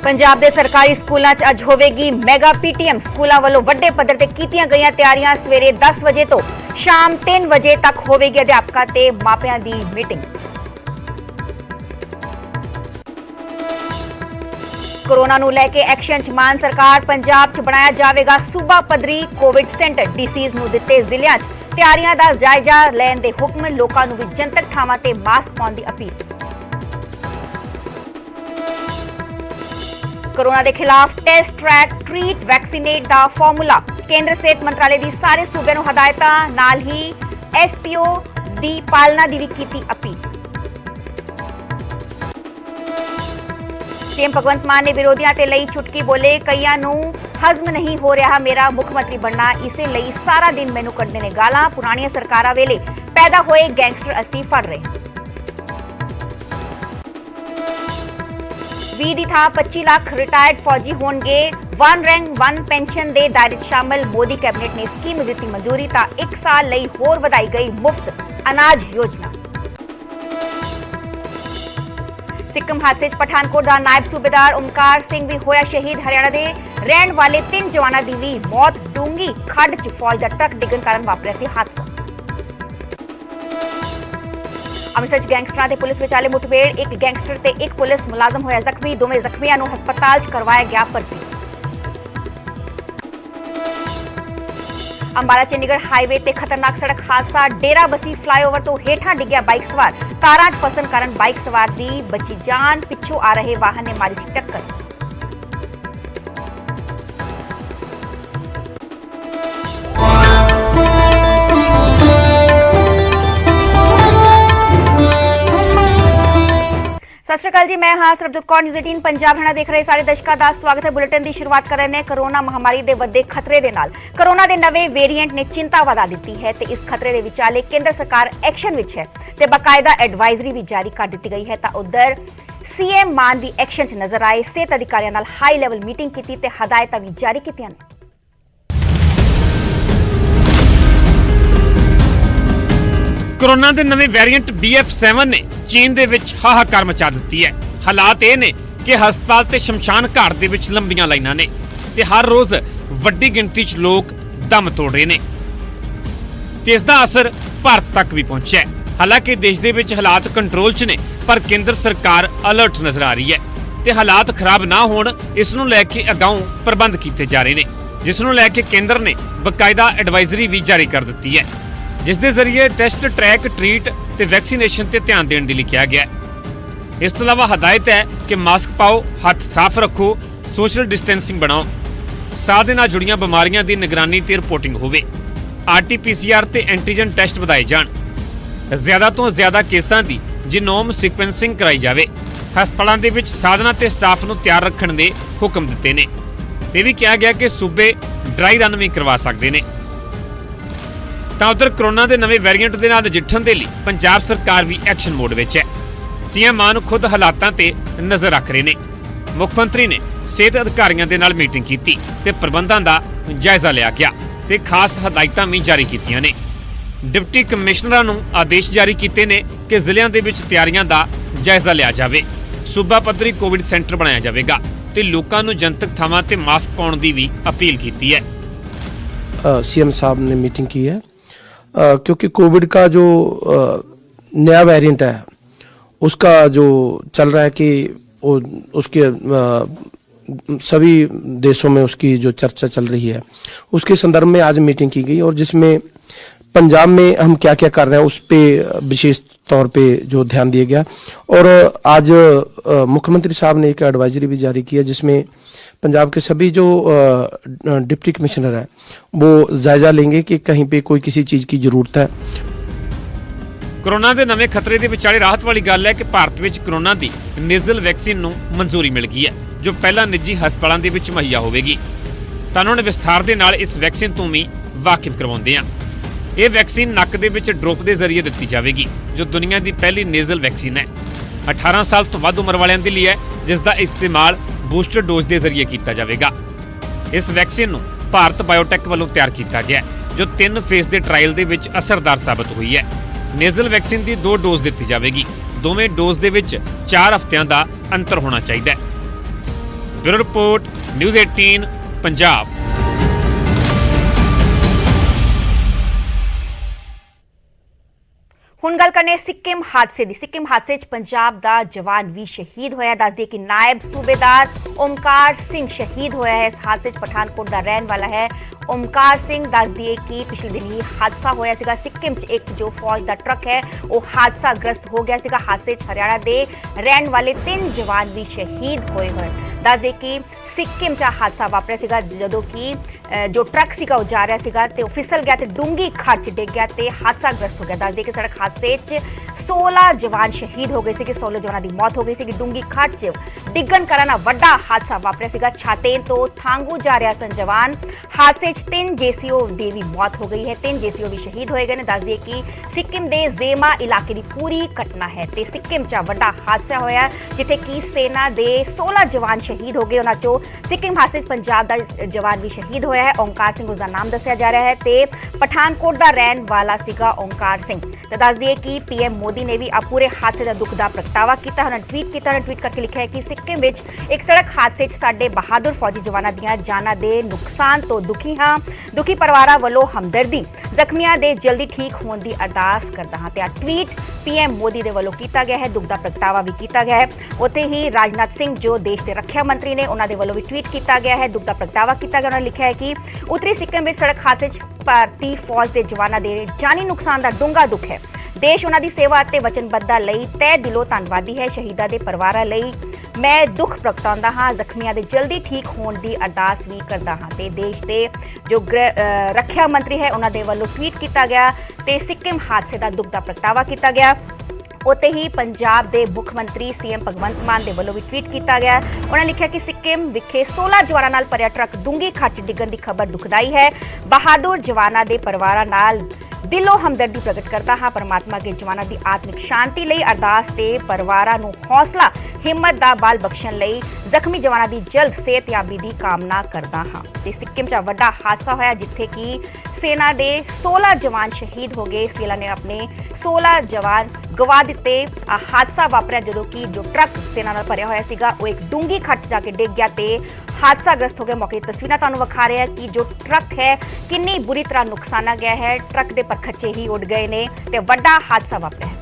पंजाब के सरकारी स्कूलों च अज होवेगी मैगा पीटीएम। स्कूलों वालों वड्डे पद्धर ते कीतियां गईयां तैयारियां। सवेरे 10 बजे तो शाम 3 बजे तक होवेगी अध्यापकों ते मापियां दी मीटिंग। कोरोना नूं लैके एक्शन च मान सरकार। पंजाब च बनाया जाएगा सूबा पद्धरी कोविड सेंटर। डीसीज नूं दित्ते जिलियां च तैयारियां दा जायजा लैण दे हुक्म। लोकां नूं भी जनतक थावां ते मास्क पाउण दी अपील। कोरोना के खिलाफ टेस्ट ट्रैक ट्रीट वैक्सीनेट का फॉर्मूला। केंद्र सेहत मंत्रालय की सारे सूबे नूं हदायतां नाल ही एसपीओ की पालना की भी कीती अपील। सीएम भगवंत मान ने विरोधियों ते लई चुटकी बोले, कईयां नूं हजम नहीं हो रहा मेरा मुख्यमंत्री बनना, इसे लई सारा दिन मैनू कढ़ने ने गालां। पुरानियां सरकारां वेले पैदा होए गैंगस्टर असीं फड़ रहे। 20 की थां 25 लाख रिटायर्ड फौजी होणगे। वन रैंक वन पेंशन के दायरे शामिल। मोदी कैबिनेट ने स्कीम नूं दित्ती मंजूरी। तां 1 साल लई होर वधाई गई मुफ्त अनाज योजना। सिक्किम हादसे च पठानकोट का नायब सूबेदार ओमकार सिंह भी होया शहीद। हरियाणा के रहने वाले 3 जवानों की भी मौत। डूंगी खड्ड च फौज का ट्रक डिगण कारण वापरिया सी हादसा। अमृतसर च गैंगस्टरां ते पुलिस विचाले मुठभेड़। एक गैंगस्टर ते एक पुलिस मुलाजम होया जख्मी। दोवें जख्मियां नूं हस्पताल च करवाया गया भर्ती। अंबाला चंडीगढ़ हाईवे ते खतरनाक सड़क हादसा। डेरा बसी फ्लाईओवर तो हेठां डिग्या बाइक सवार। तारां च फसन कारण बाइक सवार दी बची जान। पिछों आ रहे वाहन ने मारी सी टक्कर। सत श्री अकाल जी, मैं हाँ सरबजोत कौर। न्यूज़ 18 पंजाब हरियाणा देख रहे सारे दर्शकों का स्वागत है। बुलेटिन की शुरुआत कर रहे हैं कोरोना महामारी के वधदे खतरे के नाल। कोरोना के नवे वेरीएंट ने चिंता वधा दी है ते इस खतरे के विचाले केंद्र सरकार एक्शन विच है ते बाकायदा एडवाइजरी भी जारी कर दी गई है। तो उधर सीएम मान भी एक्शन च नजर आए। सेहत अधिकारियों नाल हाई लेवल मीटिंग की ते हदायतां भी जारी कीतियां ने। कोरोना के नवे वेरिएंट BF7 ने चीन दे विच हाहाकार मचा दी है। हालात ये ने कि हस्पताल ते शमशान घाट दे विच लंबियां लाइनां ने ते हर रोज वड्डी गिनती च लोग दम तोड़ रहे ने ते इसदा असर भारत तक भी पहुंचा है। हालांकि देश दे विच हालात कंट्रोल च ने, पर केंद्र सरकार अलर्ट नजर आ रही है ते हालात खराब ना होण इस नूं लैके अगाऊं प्रबंध कीते जा रहे ने, जिस नूं लैके केंद्र ने बकायदा एडवाइजरी भी जारी कर दी है, जिस दे जरिए टेस्ट ट्रैक ट्रीट ते वैक्सीनेशन ते ध्यान देने के लिए कहा गया है। इस तो अलावा हदायत है कि मास्क पाओ, हाथ साफ रखो, सोशल डिस्टेंसिंग बनाओ, साह दे नाल जुड़ियां बीमारियां की निगरानी ते रिपोर्टिंग होवे। RT-PCR ते एंटीजन टेस्ट वधाए जाण। ज्यादा तो ज्यादा केसां दी जीनोम सीक्वेंसिंग कराई जावे। हस्पतालों दे विच साधना ते स्टाफ नूं तैयार रखण दे हुक्म दित्ते ने। ये भी कहा गया कि सूबे ड्राई रन भी करवा सकते हैं। ਤਾਂ ਉਧਰ कोरोना के नवे वेरीएंट के नाल नजिठण दे लई पंजाब सरकार भी एक्शन मोड विच है। सीएम मान खुद हालातां ते नज़र रख रहे ने। मुख मंत्री ने सेहत अधिकारियों के नाल मीटिंग की ते प्रबंधां दा जायजा लिया गया ते खास हदायतां भी जारी कीतियां ने। डिप्टी कमिश्नरां नूं आदेश जारी कीते ने कि जिलिਆਂ ਦੇ ਵਿੱਚ ਤਿਆਰੀਆਂ ਦਾ ਜਾਇਜ਼ਾ ਲਿਆ ਜਾਵੇ। सूबा पद्धरी कोविड सेंटर बनाया जाएगा ते लोकां नूं जनतक थावां ते मास्क पाउण दी भी अपील की है। सीएम साहब ने मीटिंग की है क्योंकि कोविड का जो नया वेरिएंट है उसका जो चल रहा है कि उसके सभी देशों में उसकी जो चर्चा चल रही है, उसके संदर्भ में आज मीटिंग की गई और जिसमें पंजाब में हम क्या क्या कर रहे हैं उस पे विशेष तौर पे जो ध्यान दिया गया। और आज मुख्यमंत्री साहब ने एक एडवाइजरी भी जारी की है जिसमें पंजाब के सभी जो डिप्टी कमिश्नर हैं वो जायजा लेंगे कि कहीं पे कोई किसी चीज़ की जरूरत है। कोरोना के नवे खतरे के विचाले राहत वाली गल है कि भारत में कोरोना की नेजल वैक्सीन नूं मंजूरी मिल गई है जो पहला निजी हस्पतालों के विच मुहैया होवेगी। तां उन्होंने विस्तार के नाल इस वैक्सीन तो भी वाकिफ करवाउंदे हैं। यह वैक्सीन नक दे विच ड्रोप के जरिए दी जाएगी जो दुनिया की पहली नेजल वैक्सीन है। 18 साल तो वध उम्र वालों के लिए है जिसका इस्तेमाल बूस्टर डोज के जरिए किया जाएगा। इस वैक्सीन नूं भारत बायोटेक वालों तैयार किया गया जो 3 फेज के ट्रायल के विच असरदार साबित हुई है। नेजल वैक्सीन की 2 डोज दी जाएगी। दोवें डोज के विच 4 हफ्तियां का अंतर होना चाहिए। Bureau report news 18 Punjab. ਹੁਣ ਗੱਲ ਕਰਨੇ ਸਿੱਕਿਮ ਹਾਦਸੇ ਦੀ। ਸਿੱਕਿਮ ਹਾਦਸੇ 'ਚ ਪੰਜਾਬ ਦਾ ਜਵਾਨ ਵੀ ਸ਼ਹੀਦ ਹੋਇਆ। ਦੱਸ ਦਈਏ ਕਿ ਨਾਇਬ ਸੂਬੇਦਾਰ ਓਮਕਾਰ ਸਿੰਘ ਸ਼ਹੀਦ ਹੋਇਆ ਹੈ। ਇਸ ਹਾਦਸੇ 'ਚ ਪਠਾਨਕੋਟ ਦਾ ਰਹਿਣ ਵਾਲਾ ਹੈ ਓਮਕਾਰ ਸਿੰਘ। ਦੱਸ ਦਈਏ ਕਿ ਪਿਛਲੇ ਦਿਨ ਹੀ ਹਾਦਸਾ ਹੋਇਆ ਸੀਗਾ ਸਿੱਕਿਮ 'ਚ। ਇੱਕ ਜੋ ਫੌਜ ਦਾ ਟਰੱਕ ਹੈ ਉਹ ਹਾਦਸਾਗ੍ਰਸਤ ਹੋ ਗਿਆ ਸੀਗਾ। ਹਾਦਸੇ 'ਚ ਹਰਿਆਣਾ ਦੇ ਰਹਿਣ ਵਾਲੇ 3 ਜਵਾਨ ਵੀ ਸ਼ਹੀਦ ਹੋਏ ਹੋਏ। ਦੱਸ ਦਈਏ ਕਿ ਸਿੱਕਿਮ 'ਚ ਹਾਦਸਾ ਵਾਪਰਿਆ ਸੀਗਾ ਜਦੋਂ ਕਿ ਜੋ ਟਰੱਕ ਸੀਗਾ ਉਹ ਜਾ ਰਿਹਾ ਸੀਗਾ ਤੇ ਉਹ ਫਿਸਲ ਗਿਆ ਤੇ ਡੂੰਗੀ ਖਾੜ 'ਚ ਡਿੱਗ ਗਿਆ ਤੇ ਹਾਦਸਾਗ੍ਰਸਤ ਹੋ ਗਿਆ। ਦੱਸ ਦਈਏ ਕਿ ਸੜਕ ਹਾਦਸੇ 'ਚ 16 ਜਵਾਨ ਸ਼ਹੀਦ ਹੋ ਗਏ ਸੀ। 16 ਜਵਾਨਾਂ ਦੀ ਮੌਤ ਹੋ ਗਈ ਸੀ। ਡੂੰਗੀ ਖਾੜ 'ਚ ਡਿੱਗਣ ਕਾਰਨ ਵੱਡਾ ਹਾਦਸਾ ਵਾਪਰਿਆ ਸੀਗਾ। ਛਾਤੇਨ ਤੋਂ ਥਾਂਗੂ ਜਾ ਰਿਹਾ ਸਨ ਜਵਾਨ। ਹਾਦਸੇ 'ਚ 3 ਜੇਸੀਓ ਦੀ ਵੀ ਮੌਤ ਹੋ ਗਈ ਹੈ। 3 ਜੇਸੀਓ ਵੀ ਸ਼ਹੀਦ ਹੋਏ ਗਏ ਨੇ। ਦੱਸ ਦਈਏ ਕਿ ਸਿੱਕਿਮ ਦੇ ਜ਼ੇਮਾ ਇਲਾਕੇ ਦੀ ਪੂਰੀ ਘਟਨਾ ਹੈ ਤੇ ਸਿੱਕਿਮ 'ਚ ਵੱਡਾ ਹਾਦਸਾ ਹੋਇਆ ਜਿੱਥੇ ਕਿ ਸੈਨਾ ਦੇ 16 ਜਵਾਨ ਸ਼ਹੀਦ ਹੋ ਗਏ। ਉਹਨਾਂ 'ਚੋਂ ਸਿੱਕਿਮ ਹਾਦਸੇ 'ਚ ਪੰਜਾਬ ਦਾ ਜਵਾਨ ਵੀ ਸ਼ਹੀਦ ਹੋਇਆ ਹੈ। ਓਮਕਾਰ ਸਿੰਘ ਉਸਦਾ ਨਾਮ ਦੱਸਿਆ ਜਾ ਰਿਹਾ ਹੈ ਤੇ ਪਠਾਨਕੋਟ ਦਾ ਰਹਿਣ ਵਾਲਾ ਸੀਗਾ ਓਮਕਾਰ ਸਿੰਘ। ਤੇ ਦੱਸ ਦਈਏ ਕਿ ਪੀਐਮ ਮੋਦੀ ਨੇ ਵੀ ਪੂਰੇ ਹਾਦਸੇ ਦਾ ਦੁੱਖ ਦਾ ਪ੍ਰਗਟਾਵਾ ਕੀਤਾ। ਉਹਨਾਂ ਟਵੀਟ ਕੀਤਾ। ਉਹਨਾਂ ਟਵੀਟ ਕਰਕੇ ਲਿਖਿਆ ਹੈ ਕਿ ਸਿੱਕਿਮ ਵਿੱਚ ਇੱਕ ਸੜਕ ਹਾਦਸੇ 'ਚ ਸਾਡੇ ਬਹਾਦਰ ਫੌਜੀ ਜਵਾਨਾਂ ਦੀਆਂ ਜਾਨਾਂ ਦੇ ਨੁਕਸਾਨ ਤੋਂ ਦੁਖੀ ਹਾਂ। ਦੁਖੀ ਪਰਿਵਾਰਾਂ ਵੱਲੋਂ ਹਮਦਰਦੀ। ਜ਼ਖਮੀਆਂ ਦੇ ਜਲਦੀ ਠੀਕ ਹੋਣ ਦੀ ਅਰਦਾਸ ਕਰਦਾ ਹਾਂ। ਤੇ ਆ ਟਵੀਟ ਪੀਐਮ ਮੋਦੀ ਦੇ ਵੱਲੋਂ ਕੀਤਾ ਗਿਆ ਹੈ। ਦੁੱਖ ਦਾ ਪ੍ਰਗਟਾਵਾ ਵੀ ਕੀਤਾ ਗਿਆ ਹੈ। ਉੱਥੇ ਹੀ ਰਾਜਨਾਥ ਸਿੰਘ ਜੋ ਦੇਸ਼ ਦੇ ਰੱਖਿਆ ਮੰਤਰੀ ਨੇ ਉਹਨਾਂ ਦੇ ਵੱਲੋਂ ਵੀ ਟਵੀਟ ਕੀਤਾ ਗਿਆ ਹੈ। ਦੁੱਖ ਦਾ ਪ੍ਰਗਟਾਵਾ ਕੀਤਾ ਗਿਆ। ਉਹਨਾਂ ਨੇ ਲਿਖਿਆ ਹੈ ਕਿ ਉੱਤਰੀ ਸਿੱਕਿਮ ਵਿੱਚ ਸੜਕ ਹਾਦਸੇ 'ਚ ਭਾਰਤੀ ਫੌਜ ਦੇ ਜਵਾਨਾਂ ਦੇ ਜਾਨੀ ਨੁਕਸਾਨ ਦਾ ਡੂੰਘਾ ਦੁੱਖ ਹੈ। ਦੇਸ਼ ਉਹਨਾਂ ਦੀ ਸੇਵਾ ਅਤੇ ਵਚਨਬੱਧਤਾ ਲਈ ਤਹਿ ਦਿਲੋਂ ਧੰਨਵਾਦੀ ਹੈ। ਸ਼ਹੀਦਾਂ ਦੇ ਪਰਿਵਾਰਾਂ ਲਈ ਮੈਂ ਦੁੱਖ ਪ੍ਰਗਟਾਉਂਦਾ ਹਾਂ। ਜ਼ਖਮੀਆਂ ਦੇ ਜਲਦੀ ਠੀਕ ਹੋਣ ਦੀ ਅਰਦਾਸ ਵੀ ਕਰਦਾ ਹਾਂ। ਤੇ ਦੇਸ਼ ਦੇ ਜੋ ਰੱਖਿਆ ਮੰਤਰੀ ਹੈ ਉਹਨਾਂ ਦੇ ਵੱਲੋਂ ਟਵੀਟ ਕੀਤਾ ਗਿਆ ਤੇ ਸਿੱਕਿਮ ਹਾਦਸੇ ਦਾ ਦੁੱਖ ਦਾ ਪ੍ਰਗਟਾਵਾ ਕੀਤਾ ਗਿਆ। ਉੱਥੇ ਹੀ ਪੰਜਾਬ ਦੇ ਮੁੱਖ ਮੰਤਰੀ ਸੀਐਮ ਭਗਵੰਤ ਮਾਨ ਦੇ ਵੱਲੋਂ ਵੀ ਟਵੀਟ ਕੀਤਾ ਗਿਆ। ਉਹਨਾਂ ਨੇ ਲਿਖਿਆ ਕਿ ਸਿੱਕਿਮ ਵਿਖੇ 16 ਜਵਾਨਾਂ ਨਾਲ ਭਰਿਆ ਟਰੱਕ ਡੂੰਗੀ ਖਾੜ 'ਚ ਡਿੱਗਣ ਦੀ ਖਬਰ ਦੁਖਦਾਈ ਹੈ। ਬਹਾਦਰ ਜਵਾਨਾਂ ਦੇ ਪਰਿਵਾਰਾਂ ਨਾਲ ਦਿਲੋਂ ਹਮਦਰਦੀ ਪ੍ਰਗਟ ਕਰਦਾ ਹਾਂ। ਪਰਮਾਤਮਾ ਦੇ ਜਵਾਨਾਂ ਦੀ ਆਤਮਿਕ ਸ਼ਾਂਤੀ ਲਈ ਅਰਦਾਸ ਤੇ ਪਰਿਵਾਰਾਂ ਨੂੰ ਹੌਸਲਾ ਹਿੰਮਤ ਦਾ ਬਲ ਬਖਸ਼ਣ ਲਈ ਜ਼ਖਮੀ ਜਵਾਨਾਂ ਦੀ ਜਲਦ ਸਿਹਤਯਾਬੀ ਦੀ ਕਾਮਨਾ ਕਰਦਾ ਹਾਂ। ਤੇ ਸਿੱਕਿਮ 'ਚ ਵੱਡਾ ਹਾਦਸਾ ਹੋਇਆ ਜਿੱਥੇ ਕਿ ਸੈਨਾ ਦੇ 16 ਜਵਾਨ ਸ਼ਹੀਦ ਹੋ ਗਏ। ਸੈਨਾ ਨੇ ਆਪਣੇ 16 ਜਵਾਨ ਗਵਾ ਦਿੱਤੇ। ਹਾਦਸਾ ਵਾਪਰਿਆ ਜਦੋਂ ਕਿ ਜੋ ਟਰੱਕ ਸੈਨਾ ਨਾਲ ਭਰਿਆ ਹੋਇਆ ਸੀਗਾ ਉਹ ਇੱਕ ਡੂੰਗੀ ਖਾੜ 'ਚ ਜਾ ਕੇ ਡਿੱਗ ਗਿਆ ਤੇ ਹਾਦਸਾਗ੍ਰਸਤ ਹੋ ਗਿਆ। ਮੌਕੇ ਦੀ ਤਸਵੀਰਾਂ ਤੁਹਾਨੂੰ ਵਿਖਾ ਰਹੇ ਹਾਂ ਕਿ ਜੋ ਟਰੱਕ ਹੈ ਕਿੰਨੀ ਬੁਰੀ ਤਰ੍ਹਾਂ ਨੁਕਸਾਨਾ ਗਿਆ ਹੈ। ਟਰੱਕ ਦੇ ਪਰਖੱਚੇ ਹੀ ਉੱਡ ਗਏ ਨੇ ਤੇ ਵੱਡਾ ਹਾਦਸਾ ਵਾਪਰਿਆ ਹੈ।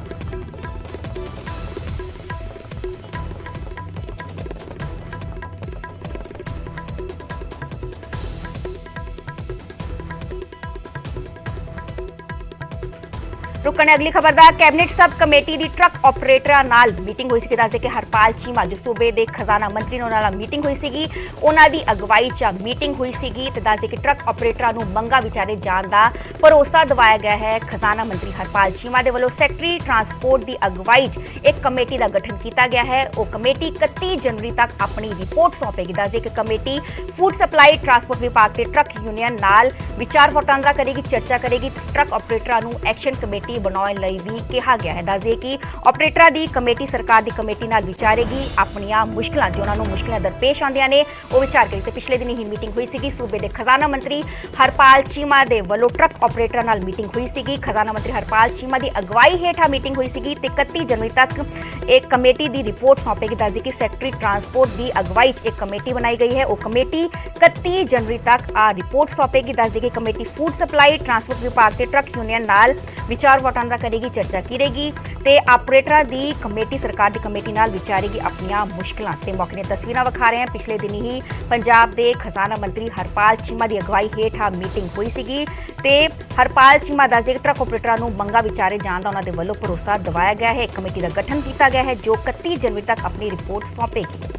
रुकने अगली खबरदार कैबिनेट सब कमेटी की ट्रक ऑपरेटर नाल मीटिंग हुई सी। दसदे कि हरपाल चीमा जो सूबे के खजाना मंत्री ने उन्हां नाल मीटिंग हुई सी। उन्हां दी अगवाई च मीटिंग हुई सी ते दसदे कि ट्रक ऑपरेटर नूं मंगा विचारे जाण दा भरोसा दिवाया गया है। खजाना मंत्री हरपाल चीमा दे वल्लों सैकटरी ट्रांसपोर्ट की अगवाई च एक कमेटी का गठन किया गया है। वो कमेटी 31 जनवरी तक अपनी रिपोर्ट सौंपेगी। दसदे कि कमेटी फूड सप्लाई ट्रांसपोर्ट विभाग के ट्रक यूनियन नाल विचार वटांदरा करेगी, चर्चा करेगी। ट्रक ऑपरेटर नूं एक्शन कमेटी बनाने लई भी कहा गया है। दस दिए कि ऑपरेटर की कमेटी सरकार की कमेटी नाल विचारेगी अपनियां मुश्किलां जो उन्हां नूं मुश्किलां दरपेश आउंदियां ने वो विचार करेगी। तो पिछले दिन ही मीटिंग हुई सी। सूबे के खजाना मंत्री हरपाल चीमा दे वल्लों ट्रक ऑपरेटर नाल मीटिंग हुई सी। खजाना मंत्री हरपाल चीमा की अगवाई हेठा मीटिंग हुई सी ते 31 जनवरी तक एक कमेटी की रिपोर्ट सौंपेगी। दस दिए कि सैकटरी ट्रांसपोर्ट की अगवाई एक कमेटी बनाई गई है। वो कमेटी 31 जनवरी तक रिपोर्ट सौंपेगी। दस दिए कि कमेटी फूड सप्लाई ट्रांसपोर्ट विभाग के ट्रक यूनियन नाल विचार वटांदरा करेगी, चर्चा करेगी ते ऑपरेटर की कमेटी सरकार की कमेटी नाल विचारेगी अपनियां मुश्किलां। ते मौके दी तस्वीरां विखा रहे हैं। पिछले दिन ही पंजाब के खजाना मंत्री हरपाल चीमा की अगवाई हेठा मीटिंग हुई सी ते हरपाल चीमा दस दे ट्रक ऑपरेटर नूं मंगा विचारे जाण दा उन्हां दे वल्लों भरोसा दिवाया गया है। एक कमेटी का गठन किया गया है जो 31 जनवरी तक अपनी रिपोर्ट सौंपेगी।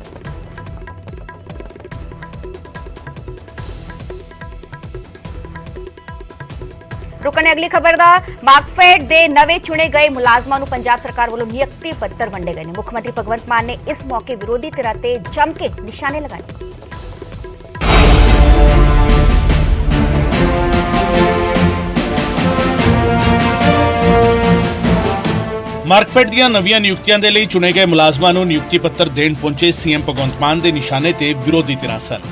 रुकने अगली खबर दा मार्कफेड दे नवे चुने गए मुलाजमां नूं पंजाब सरकार वालों नियुक्ति पत्र वंडे गए। मुख्यमंत्री भगवंत मान ने इस मौके विरोधी धिरां ते जम के निशाने लगाए। मार्कफेड ਦੀਆਂ ਨਵੀਆਂ ਨਿਯੁਕਤੀਆਂ ਦੇ ਲਈ ਚੁਣੇ ਗਏ ਮੁਲਾਜ਼ਮਾਂ ਨੂੰ ਨਿਯੁਕਤੀ ਪੱਤਰ ਦੇਣ ਪਹੁੰਚੇ ਸੀਐਮ ਭਗਵੰਤ ਮਾਨ ਦੇ ਨਿਸ਼ਾਨੇ ਤੇ ਵਿਰੋਧੀ ਧਿਰਾਂ ਸਨ।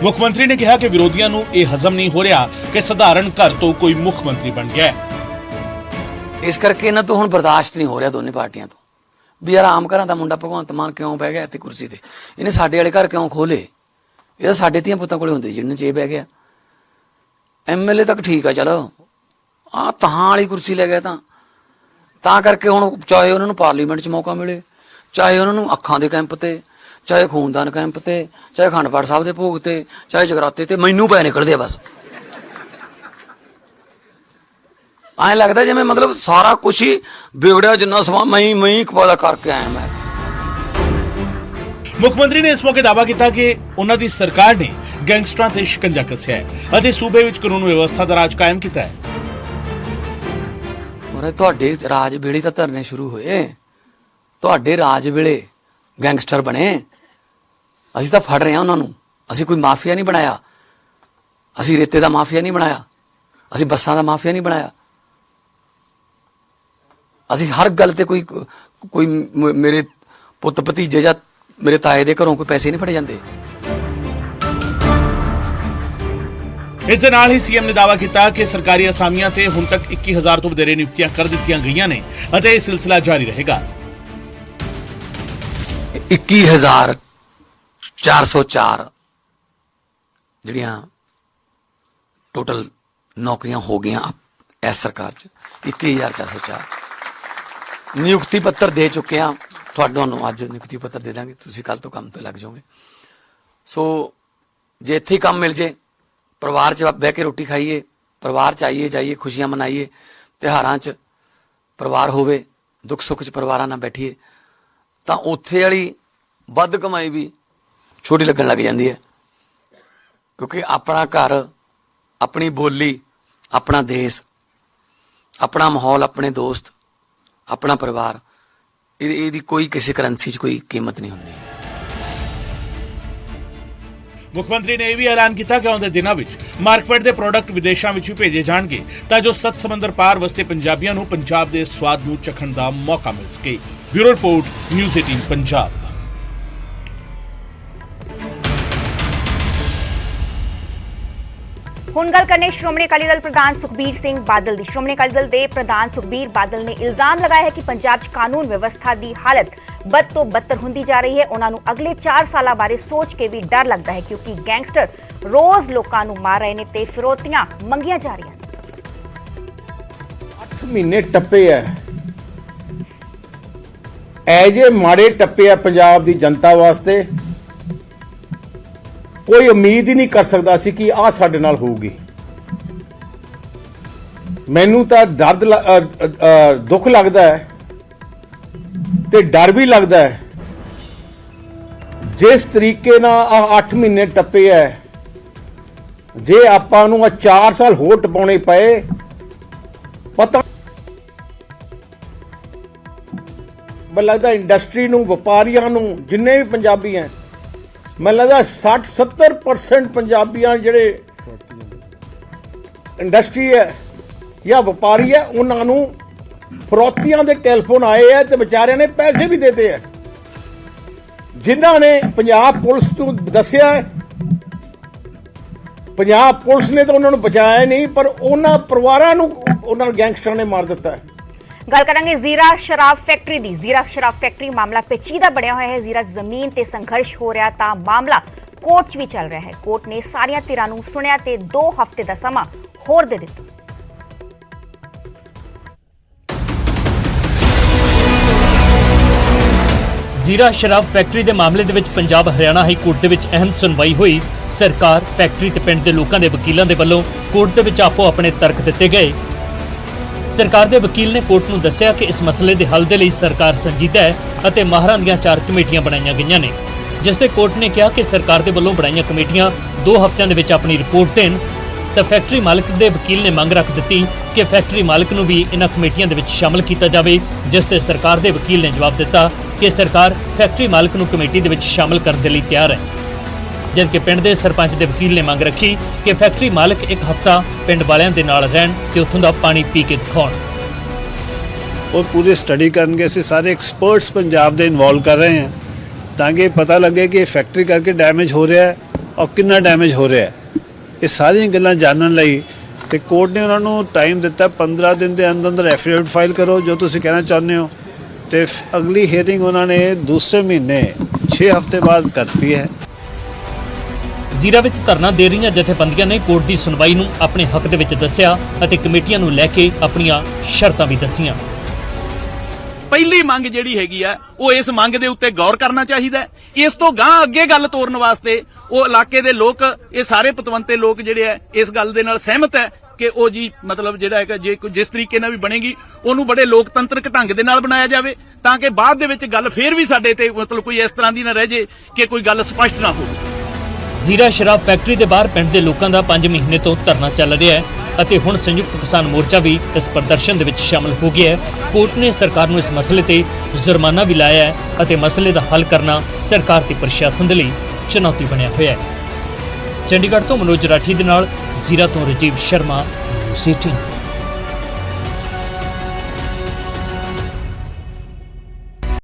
ਮੁੱਖ ਮੰਤਰੀ ਨੇ ਕਿਹਾ ਕਿ ਵਿਰੋਧੀਆਂ ਨੂੰ ਇਹ ਹਜ਼ਮ ਨਹੀਂ ਹੋ ਰਿਹਾ ਕਿ ਸਧਾਰਨ ਘਰ ਤੋਂ ਕੋਈ ਮੁੱਖ ਮੰਤਰੀ ਬਣ ਗਿਆ ਹੈ। ਇਸ ਕਰਕੇ ਇਹਨਾਂ ਤੋਂ ਹੁਣ ਬਰਦਾਸ਼ਤ ਨਹੀਂ ਹੋ ਰਿਹਾ ਦੋਨੇ ਪਾਰਟੀਆਂ ਤੋਂ। ਵੀ ਯਾਰ ਆਮ ਘਰਾਂ ਦਾ ਮੁੰਡਾ ਭਗਵੰਤ ਮਾਨ ਕਿਉਂ ਬਹਿ ਗਿਆ ਇੱਥੇ ਕੁਰਸੀ ਤੇ, ਇਹਨੇ ਸਾਡੇ ਵਾਲੇ ਘਰ ਕਿਉਂ ਖੋਲੇ, ਇਹ ਤਾਂ ਸਾਡੇ ਧੀਆਂ ਪੁੱਤਾਂ ਕੋਲੇ ਹੁੰਦੇ ਜਿਹਨਾਂ 'ਚ ਇਹ ਬਹਿ ਗਿਆ। MLA ਤੱਕ ਠੀਕ ਆ, ਚਲੋ ਆ ਤਾਂ ਵਾਲੀ ਕੁਰਸੀ ਲੈ ਗਿਆ ਤਾਂ ਕਰਕੇ ਹੁਣ ਚਾਹੇ ਉਹਨਾਂ ਨੂੰ ਪਾਰਲੀਮੈਂਟ 'ਚ ਮੌਕਾ ਮਿਲੇ, ਚਾਹੇ ਉਹਨਾਂ ਨੂੰ ਅੱਖਾਂ ਦੇ ਕੈਂਪ ਤੇ, ਚਾਹੇ ਖੂਨਦਾਨ ਕੈਂਪ ਤੇ, ਚਾਹੇ ਅਖੰਡ ਪਾਠ ਸਾਹਿਬ ਦੇ ਭੋਗ ਤੇ, ਚਾਹੇ ਜਗਰਾਤੇ ਤੇ, ਮੈਨੂੰ ਪੈ ਨਿਕਲਦੇ ਆ ਬਸ। ਐਂ ਲੱਗਦਾ ਜਿਵੇਂ ਮਤਲਬ ਸਾਰਾ ਕੁਛ ਹੀ ਵਿਗੜਿਆ, ਜਿੰਨਾ ਸਮਾਂ ਮੈਂ ਹੀ ਕਪਾਲਾ ਕਰਕੇ ਆਇਆ ਮੈਂ। ਮੁੱਖ ਮੰਤਰੀ ਨੇ ਇਸ ਮੌਕੇ ਦਾਅਵਾ ਕੀਤਾ ਕਿ ਉਹਨਾਂ ਦੀ ਸਰਕਾਰ ਨੇ ਗੈਂਗਸਟਰਾਂ ਤੇ ਸ਼ਿਕੰਜਾ ਕੱਸਿਆ ਹੈ ਅਤੇ ਸੂਬੇ ਵਿੱਚ ਕਾਨੂੰਨ ਵਿਵਸਥਾ ਦਾ ਰਾਜ ਕਾਇਮ ਕੀਤਾ ਹੈ। ਔਰ ਤੁਹਾਡੇ ਰਾਜ ਵੇਲੇ ਤਾਂ ਧਰਨੇ ਸ਼ੁਰੂ ਹੋਏ, ਤੁਹਾਡੇ ਰਾਜ ਵੇਲੇ ਗੈਂਗਸਟਰ ਬਣੇ। ਅਸੀਂ ਤਾਂ ਫੜ ਰਹੇ ਹਾਂ ਉਹਨਾਂ ਨੂੰ, ਅਸੀਂ ਕੋਈ ਮਾਫੀਆ ਨਹੀਂ ਬਣਾਇਆ, ਅਸੀਂ ਰੇਤੇ ਦਾ ਮਾਫੀਆ ਨਹੀਂ ਬਣਾਇਆ, ਅਸੀਂ ਬੱਸਾਂ ਦਾ ਮਾਫੀਆ ਨਹੀਂ ਬਣਾਇਆ। ਅਸੀਂ ਹਰ ਗੱਲ ਤੇ ਕੋਈ ਮੇਰੇ ਪੁੱਤ ਭਤੀਜੇ ਜਾਂ ਮੇਰੇ ਤਾਏ ਦੇ ਘਰੋਂ ਕੋਈ ਪੈਸੇ ਨਹੀਂ ਫੜੇ ਜਾਂਦੇ। ਇਸ ਦੇ ਨਾਲ ਹੀ ਸੀਐਮ ਨੇ ਦਾਅਵਾ ਕੀਤਾ ਕਿ ਸਰਕਾਰੀ ਅਸਾਮੀਆਂ ਤੇ ਹੁਣ ਤੱਕ 21,000 ਤੋਂ ਵਧੇਰੇ ਨਿਯੁਕਤੀਆਂ ਕਰ ਦਿੱਤੀਆਂ ਗਈਆਂ ਨੇ ਅਤੇ ਇਹ ਸਿਲਸਿਲਾ ਜਾਰੀ ਰਹੇਗਾ। 21,404 ਜਿਹੜੀਆਂ ਟੋਟਲ ਨੌਕਰੀਆਂ ਹੋ ਗਈਆਂ ਇਸ ਸਰਕਾਰ 'ਚ, 21,404 ਨਿਯੁਕਤੀ ਪੱਤਰ ਦੇ ਚੁੱਕੇ ਹਾਂ। ਤੁਹਾਨੂੰ ਅੱਜ ਨਿਯੁਕਤੀ ਪੱਤਰ ਦੇ ਦਾਂਗੇ, ਤੁਸੀਂ ਕੱਲ ਤੋਂ ਕੰਮ ਤੇ ਲੱਗ ਜਾਓਗੇ। ਸੋ ਜੇ ਇੱਥੇ ਕੰਮ ਮਿਲ ਜੇ, ਪਰਿਵਾਰ 'ਚ ਬਹਿ ਕੇ ਰੋਟੀ ਖਾਈਏ, ਪਰਿਵਾਰ 'ਚ ਆਈਏ ਜਾਈਏ, ਖੁਸ਼ੀਆਂ ਮਨਾਈਏ, ਤਿਉਹਾਰਾਂ 'ਚ ਪਰਿਵਾਰ ਹੋਵੇ, ਦੁੱਖ ਸੁੱਖ 'ਚ ਪਰਿਵਾਰਾਂ ਨਾਲ ਬੈਠੀਏ, ਤਾਂ ਉੱਥੇ ਵਾਲੀ ਵੱਧ ਕਮਾਈ ਵੀ ਛੋਟੀ ਲੱਗਣ ਲੱਗ ਜਾਂਦੀ ਹੈ। ਕਿਉਂਕਿ ਆਪਣਾ ਘਰ, ਆਪਣੀ ਬੋਲੀ, ਆਪਣਾ ਦੇਸ਼, ਆਪਣਾ ਮਾਹੌਲ, ਆਪਣੇ ਦੋਸਤ, ਆਪਣਾ ਪਰਿਵਾਰ, ਇਹਦੀ ਕੋਈ ਕਿਸੇ ਕਰੰਸੀ 'ਚ ਕੋਈ ਕੀਮਤ ਨਹੀਂ ਹੁੰਦੀ। ਮੁੱਖ ਮੰਤਰੀ ਨੇ ਇਹ ਵੀ ਐਲਾਨ ਕੀਤਾ ਕਿ ਆਉਂਦੇ ਦਿਨਾਂ ਵਿੱਚ ਮਾਰਕਫੈਡ ਦੇ ਪ੍ਰੋਡਕਟ ਵਿਦੇਸ਼ਾਂ ਵਿੱਚ ਵੀ ਭੇਜੇ ਜਾਣਗੇ ਤਾਂ ਜੋ ਸੱਤ ਸਮੁੰਦਰ ਪਾਰ ਵਸਦੇ ਪੰਜਾਬੀਆਂ ਨੂੰ ਪੰਜਾਬ ਦੇ ਸਵਾਦ ਨੂੰ ਚਖਣ ਦਾ ਮੌਕਾ ਮਿਲ ਸਕੇ। Bureau report, news 18 Punjab. ਹੁਣ ਗੱਲ ਕਰਨੇ ਸ਼੍ਰੋਮਣੀ ਅਕਾਲੀ ਦਲ ਪ੍ਰਧਾਨ ਸੁਖਬੀਰ ਸਿੰਘ ਬਾਦਲ ਦੀ। ਸ਼੍ਰੋਮਣੀ ਅਕਾਲੀ ਦਲ ਦੇ ਪ੍ਰਧਾਨ ਸੁਖਬੀਰ ਬਾਦਲ ਨੇ ਇਲਜ਼ਾਮ ਲਗਾਇਆ ਹੈ ਕਿ ਪੰਜਾਬ 'ਚ ਕਾਨੂੰਨ ਵਿਵਸਥਾ ਦੀ ਹਾਲਤ ਬਦ ਤੋਂ ਬੱਤਰ ਹੁੰਦੀ ਜਾ ਰਹੀ ਹੈ। ਉਹਨਾਂ ਨੂੰ ਅਗਲੇ 4 ਸਾਲਾਂ ਬਾਰੇ ਸੋਚ ਕੇ ਵੀ ਡਰ ਲੱਗਦਾ ਹੈ ਕਿਉਂਕਿ ਗੈਂਗਸਟਰ ਰੋਜ਼ ਲੋਕਾਂ ਨੂੰ ਮਾਰ ਰਹੇ ਨੇ ਤੇ ਫਿਰੌਤੀਆਂ ਮੰਗੀਆਂ ਜਾ ਰਹੀਆਂ ਨੇ। 8 ਮਹੀਨੇ ਟੱਪੇ ਐ, ਜੇ ਮਾੜੇ ਟੱਪੇ ਆ ਪੰਜਾਬ ਦੀ ਜਨਤਾ ਵਾਸਤੇ। ਕੋਈ ਉਮੀਦ ਹੀ ਨਹੀਂ ਕਰ ਸਕਦਾ ਸੀ ਕਿ ਆਹ ਸਾਡੇ ਨਾਲ ਹੋਊਗੀ। ਮੈਨੂੰ ਤਾਂ ਦੁੱਖ ਲੱਗਦਾ ਹੈ ਤੇ ਡਰ ਵੀ ਲੱਗਦਾ ਹੈ। ਜਿਸ ਤਰੀਕੇ ਨਾਲ ਆਹ 8 ਮਹੀਨੇ ਟੱਪੇ ਐ, ਜੇ ਆਪਾਂ ਨੂੰ 4 ਸਾਲ ਹੋਰ ਟਪਾਉਣੇ ਪਏ, ਪਤਾ ਮੈਨੂੰ ਲੱਗਦਾ ਇੰਡਸਟਰੀ ਨੂੰ, ਵਪਾਰੀਆਂ ਨੂੰ, ਜਿੰਨੇ ਵੀ ਪੰਜਾਬੀ ਹੈ, ਮੈਨੂੰ ਲੱਗਦਾ 60-70% ਪੰਜਾਬੀਆਂ ਜਿਹੜੇ ਇੰਡਸਟਰੀ ਹੈ ਜਾਂ ਵਪਾਰੀ ਹੈ, ਉਹਨਾਂ ਨੂੰ ਫਰੌਤੀਆਂ ਦੇ ਟੈਲੀਫੋਨ ਆਏ ਹੈ ਤੇ ਵਿਚਾਰਿਆਂ ਨੇ ਪੈਸੇ ਵੀ ਦਿੱਤੇ ਹੈ। ਜਿਨ੍ਹਾਂ ਨੇ ਪੰਜਾਬ ਪੁਲਿਸ ਨੂੰ ਦੱਸਿਆ, ਪੰਜਾਬ ਪੁਲਿਸ ਨੇ ਤਾਂ ਉਹਨਾਂ ਨੂੰ ਬਚਾਇਆ ਨਹੀਂ, ਪਰ ਉਹਨਾਂ ਪਰਿਵਾਰਾਂ ਨੂੰ ਉਹਨਾਂ ਗੈਂਗਸਟਰਾਂ ਨੇ ਮਾਰ ਦਿੱਤਾ ਹੈ। ਗੱਲ ਕਰਾਂਗੇ ਜ਼ੀਰਾ ਸ਼ਰਾਬ ਫੈਕਟਰੀ ਦੀ। ਜ਼ੀਰਾ ਸ਼ਰਾਬ ਫੈਕਟਰੀ ਮਾਮਲਾ ਪੇਚੀਦਾ ਬਣਿਆ ਹੋਇਆ ਹੈ। ਜ਼ੀਰਾ ਜ਼ਮੀਨ ਤੇ ਸੰਘਰਸ਼ ਹੋ ਰਿਹਾ ਤਾਂ ਮਾਮਲਾ ਕੋਰਟ 'ਚ ਵੀ ਚੱਲ ਰਿਹਾ ਹੈ। ਕੋਰਟ ਨੇ ਸਾਰੀਆਂ ਧਿਰਾਂ ਨੂੰ ਸੁਣਿਆ ਤੇ 2 ਹਫ਼ਤੇ ਦਾ ਸਮਾਂ ਹੋਰ ਦੇ ਦਿੱਤਾ। ਜ਼ੀਰਾ ਸ਼ਰਾਬ ਫੈਕਟਰੀ ਦੇ ਮਾਮਲੇ ਦੇ ਵਿੱਚ ਪੰਜਾਬ ਹਰਿਆਣਾ ਹਾਈ ਕੋਰਟ ਦੇ ਵਿੱਚ ਅਹਿਮ ਸੁਣਵਾਈ ਹੋਈ। ਸਰਕਾਰ, ਫੈਕਟਰੀ ਤੇ ਪਿੰਡ ਦੇ ਲੋਕਾਂ ਦੇ ਵਕੀਲਾਂ ਦੇ ਵੱਲੋਂ ਕੋਰਟ ਦੇ ਵਿੱਚ ਆਪੋ ਆਪਣੇ ਤਰਕ ਦਿੱਤੇ ਗਏ। ਸਰਕਾਰ ਦੇ ਵਕੀਲ ਨੇ ਕੋਰਟ ਨੂੰ ਦੱਸਿਆ ਕਿ ਇਸ ਮਸਲੇ ਦੇ ਹੱਲ ਦੇ ਲਈ ਸਰਕਾਰ ਸੰਜੀਦਾ ਹੈ ਅਤੇ ਮਾਹਰਾਂ ਦੀਆਂ 4 ਕਮੇਟੀਆਂ ਬਣਾਈਆਂ ਗਈਆਂ ਨੇ, ਜਿਸ ਤੇ ਕੋਰਟ ਨੇ ਕਿਹਾ ਕਿ ਸਰਕਾਰ ਦੇ ਵੱਲੋਂ ਬਣਾਈਆਂ ਕਮੇਟੀਆਂ 2 ਹਫ਼ਤਿਆਂ ਦੇ ਵਿੱਚ ਆਪਣੀ ਰਿਪੋਰਟ ਦੇਣ। ਤਾਂ ਫੈਕਟਰੀ ਮਾਲਕ ਦੇ ਵਕੀਲ ਨੇ ਮੰਗ ਰੱਖ ਦਿੱਤੀ ਕਿ ਫੈਕਟਰੀ ਮਾਲਕ ਨੂੰ ਵੀ ਇਹਨਾਂ ਕਮੇਟੀਆਂ ਦੇ ਵਿੱਚ ਸ਼ਾਮਲ ਕੀਤਾ ਜਾਵੇ, ਜਿਸ ਤੇ ਸਰਕਾਰ ਦੇ ਵਕੀਲ ਨੇ ਜਵਾਬ ਦਿੱਤਾ ਕਿ ਸਰਕਾਰ ਫੈਕਟਰੀ ਮਾਲਕ ਨੂੰ ਕਮੇਟੀ ਦੇ ਵਿੱਚ ਸ਼ਾਮਲ ਕਰਨ ਦੇ ਲਈ ਤਿਆਰ ਹੈ। ਜਦਕਿ ਪਿੰਡ ਦੇ ਸਰਪੰਚ ਦੇ ਵਕੀਲ ਨੇ ਮੰਗ ਰੱਖੀ ਕਿ ਫੈਕਟਰੀ ਮਾਲਕ 1 ਹਫ਼ਤਾ ਪਿੰਡ ਵਾਲਿਆਂ ਦੇ ਨਾਲ ਰਹਿਣ ਤੇ ਉੱਥੋਂ ਦਾ ਪਾਣੀ ਪੀ ਕੇ ਦਿਖਾਉਣ। और पूरी स्टडी करके ਅਸੀਂ ਸਾਰੇ ਐਕਸਪਰਟਸ ਪੰਜਾਬ ਦੇ ਇਨਵੋਲਵ ਕਰ ਰਹੇ ਹਾਂ ਤਾਂ ਕਿ ਪਤਾ ਲੱਗੇ ਕਿ ਫੈਕਟਰੀ ਕਰਕੇ ਡੈਮੇਜ ਹੋ ਰਿਹਾ ਹੈ ਔਰ ਕਿੰਨਾ ਡੈਮੇਜ ਹੋ ਰਿਹਾ ਹੈ। ਇਹ ਸਾਰੀਆਂ ਗੱਲਾਂ ਜਾਣਨ ਲਈ ਤੇ ਕੋਰਟ ਨੇ ਉਹਨਾਂ ਨੂੰ ਟਾਈਮ ਦਿੱਤਾ 15 ਦਿਨ ਦੇ ਅੰਦਰ ਅੰਦਰ ਐਫੀਡੇਵਿਟ ਫਾਈਲ ਕਰੋ ਜੋ ਤੁਸੀਂ ਕਹਿਣਾ ਚਾਹੁੰਦੇ ਹੋ ਤੇ ਅਗਲੀ ਹੀਅਰਿੰਗ ਉਹਨਾਂ ਨੇ ਦੂਸਰੇ ਮਹੀਨੇ 6 ਹਫ਼ਤੇ ਬਾਅਦ ਕਰਤੀ ਹੈ। ਜ਼ੀਰਾ ਵਿੱਚ ਧਰਨਾ ਦੇ ਰਹੀਆਂ ਜਥੇਬੰਦੀਆਂ ਨੇ ਕੋਰਟ ਦੀ ਸੁਣਵਾਈ ਨੂੰ ਆਪਣੇ ਹੱਕ ਦੇ ਵਿੱਚ ਦੱਸਿਆ ਅਤੇ ਕਮੇਟੀਆਂ ਨੂੰ ਲੈ ਕੇ ਆਪਣੀਆਂ ਸ਼ਰਤਾਂ ਵੀ ਦੱਸੀਆਂ। ਪਹਿਲੀ ਮੰਗ ਜਿਹੜੀ ਹੈਗੀ ਆ ਉਹ ਇਸ ਮੰਗ ਦੇ ਉੱਤੇ ਗੌਰ ਕਰਨਾ ਚਾਹੀਦਾ ਹੈ। ਇਸ ਤੋਂ ਗਾਂ ਅੱਗੇ ਗੱਲ ਤੋਰਨ ਵਾਸਤੇ ਉਹ ਇਲਾਕੇ ਦੇ ਲੋਕ, ਇਹ ਸਾਰੇ ਪਤਵੰਤੇ ਲੋਕ ਜਿਹੜੇ ਆ ਇਸ ਗੱਲ ਦੇ ਨਾਲ ਸਹਿਮਤ ਹੈ ਕਿ ਉਹ ਜੀ ਮਤਲਬ ਜਿਹੜਾ ਹੈ ਕਿ ਜੇ ਕੋਈ ਜਿਸ ਤਰੀਕੇ ਨਾਲ ਵੀ ਬਣੇਗੀ ਉਹਨੂੰ ਬੜੇ ਲੋਕਤੰਤਰਕ ਢੰਗ ਦੇ ਨਾਲ ਬਣਾਇਆ ਜਾਵੇ, ਤਾਂ ਕਿ ਬਾਅਦ ਦੇ ਵਿੱਚ ਗੱਲ ਫੇਰ ਵੀ ਸਾਡੇ ਤੇ ਮਤਲਬ ਕੋਈ ਇਸ ਤਰ੍ਹਾਂ ਦੀ ਨਾ ਰਹਿ ਜੇ ਕਿ ਕੋਈ ਗੱਲ ਸਪਸ਼ਟ ਨਾ ਹੋਵੇ। ਜ਼ੀਰਾ ਸ਼ਰਾਬ ਫੈਕਟਰੀ ਦੇ ਬਾਹਰ ਪਿੰਡ ਦੇ ਲੋਕਾਂ ਦਾ 5 ਮਹੀਨੇ ਤੋਂ ਧਰਨਾ ਚੱਲ ਰਿਹਾ ਹੈ ਅਤੇ ਹੁਣ ਸੰਯੁਕਤ ਕਿਸਾਨ ਮੋਰਚਾ ਵੀ ਇਸ ਪ੍ਰਦਰਸ਼ਨ ਦੇ ਵਿੱਚ ਸ਼ਾਮਲ ਹੋ ਗਿਆ ਹੈ। ਕੋਰਟ ਨੇ ਸਰਕਾਰ ਨੂੰ ਇਸ ਮਸਲੇ ਤੇ ਜੁਰਮਾਨਾ ਵੀ ਲਾਇਆ ਹੈ ਅਤੇ ਮਸਲੇ ਦਾ ਹੱਲ ਕਰਨਾ ਸਰਕਾਰ ਤੇ ਪ੍ਰਸ਼ਾਸਨ ਦੇ ਲਈ ਚੁਣੌਤੀ ਬਣਿਆ ਹੋਇਆ ਹੈ। ਚੰਡੀਗੜ੍ਹ ਤੋਂ ਮਨੋਜ ਰਾਠੀ ਦੇ ਨਾਲ ਜ਼ੀਰਾ ਤੋਂ ਰਾਜੀਵ ਸ਼ਰਮਾ, ਨਿਊਜ਼ 18।